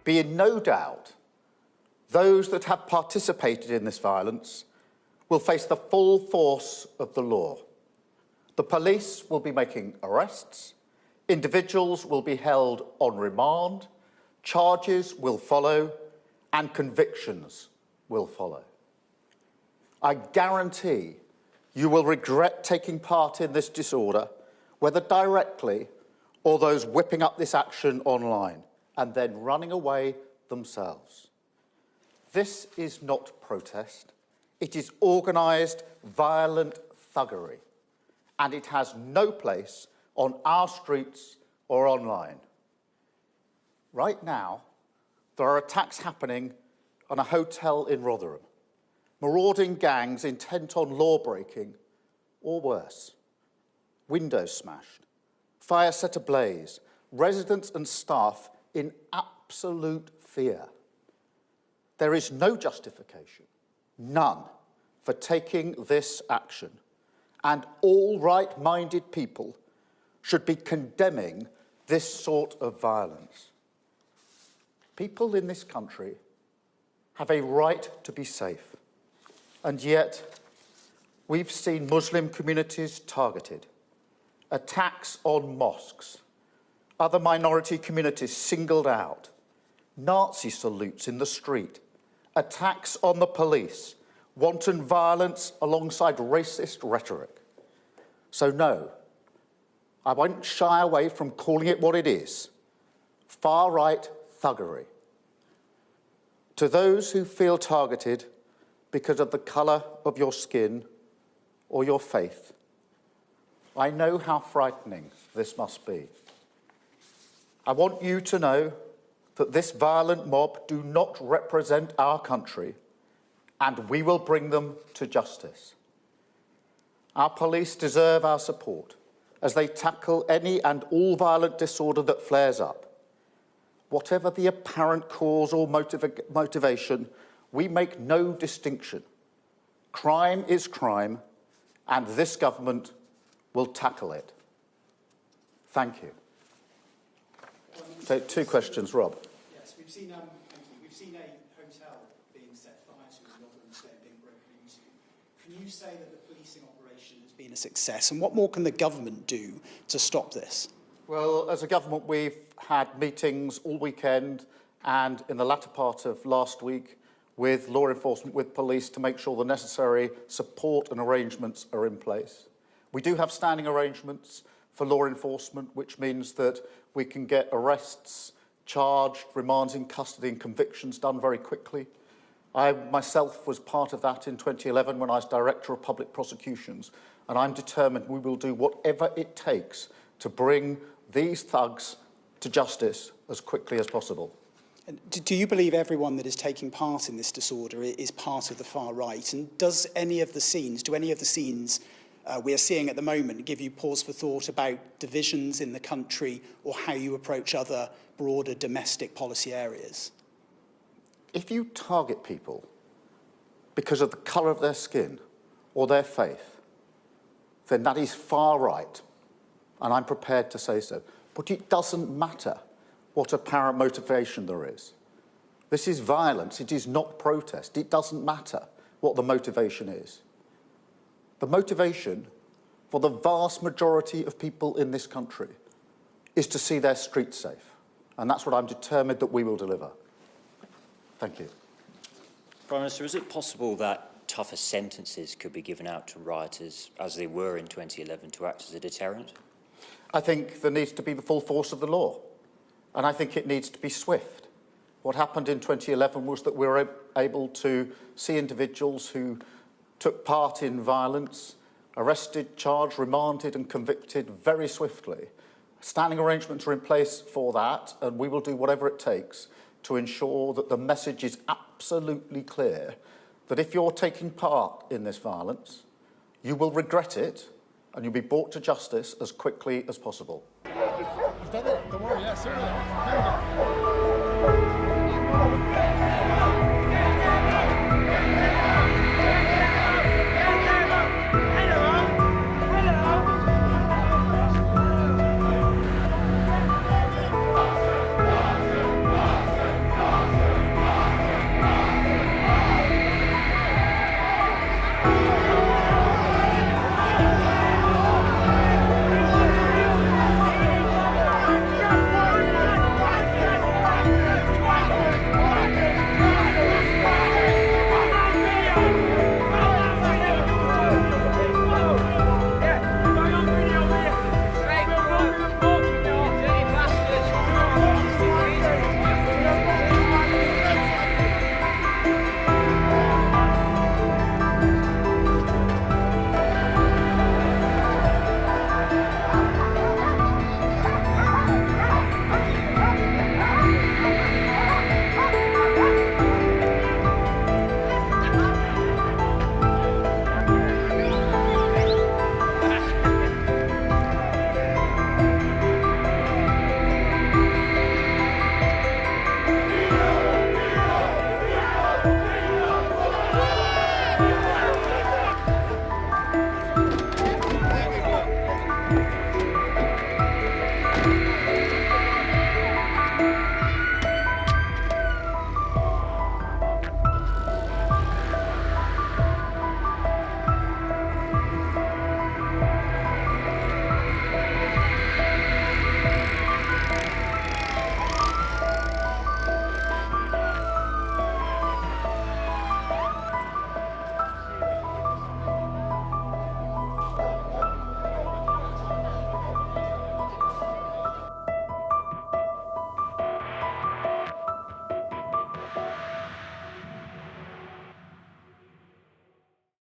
Be in no doubt, those that have participated in this violence will face the full force of the law. The police will be making arrests, individuals will be held on remand, charges will follow, and convictions will follow. I guarantee you will regret taking part in this disorder, whether directly or those whipping up this action online and then running away themselves. This is not protest. It is organised, violent thuggery, and it has no place on our streets or online. Right now, there are attacks happening on a hotel in Rotherham, marauding gangs intent on law-breaking, or worse, windows smashed, fire set ablaze, residents and staff in absolute fear. There is no justification, none, for taking this action, and all right-minded people should be condemning this sort of violence. People in this country have a right to be safe, and yet we've seen Muslim communities targeted, attacks on mosques, other minority communities singled out, Nazi salutes in the street, attacks on the police, wanton violence alongside racist rhetoric. So no, I won't shy away from calling it what it is, far-right thuggery. To those who feel targeted because of the colour of your skin or your faith, I know how frightening this must be. I want you to know that this violent mob do not represent our country, and we will bring them to justice. Our police deserve our support as they tackle any and all violent disorder that flares up. Whatever the apparent cause or motivation, we make no distinction. Crime is crime, and this government will tackle it. Thank you. So, two questions, Rob. Yes, we've seen, thank you. We've seen a hotel being set fire to and Rotherham State being broken into. Can you say that the policing operation has been a success, and what more can the government do to stop this? Well, as a government, we've had meetings all weekend and in the latter part of last week with law enforcement, with police, to make sure the necessary support and arrangements are in place. We do have standing arrangements for law enforcement, which means that we can get arrests, charged, remands in custody and convictions done very quickly. I myself was part of that in 2011 when I was Director of Public Prosecutions, and I'm determined we will do whatever it takes to bring these thugs to justice as quickly as possible. Do you believe everyone that is taking part in this disorder is part of the far right? And do any of the scenes we are seeing at the moment give you pause for thought about divisions in the country or how you approach other broader domestic policy areas? If you target people because of the colour of their skin or their faith, then that is far right, and I'm prepared to say so. But it doesn't matter what apparent motivation there is. This is violence, it is not protest. It doesn't matter what the motivation is. The motivation for the vast majority of people in this country is to see their streets safe. And that's what I'm determined that we will deliver. Thank you. Prime Minister, is it possible that tougher sentences could be given out to rioters, as they were in 2011, to act as a deterrent? I think there needs to be the full force of the law, and I think it needs to be swift. What happened in 2011 was that we were able to see individuals who took part in violence, arrested, charged, remanded and convicted very swiftly. Standing arrangements are in place for that, and we will do whatever it takes to ensure that the message is absolutely clear that if you're taking part in this violence, you will regret it and you'll be brought to justice as quickly as possible. You've done it. Don't worry. Yeah, certainly.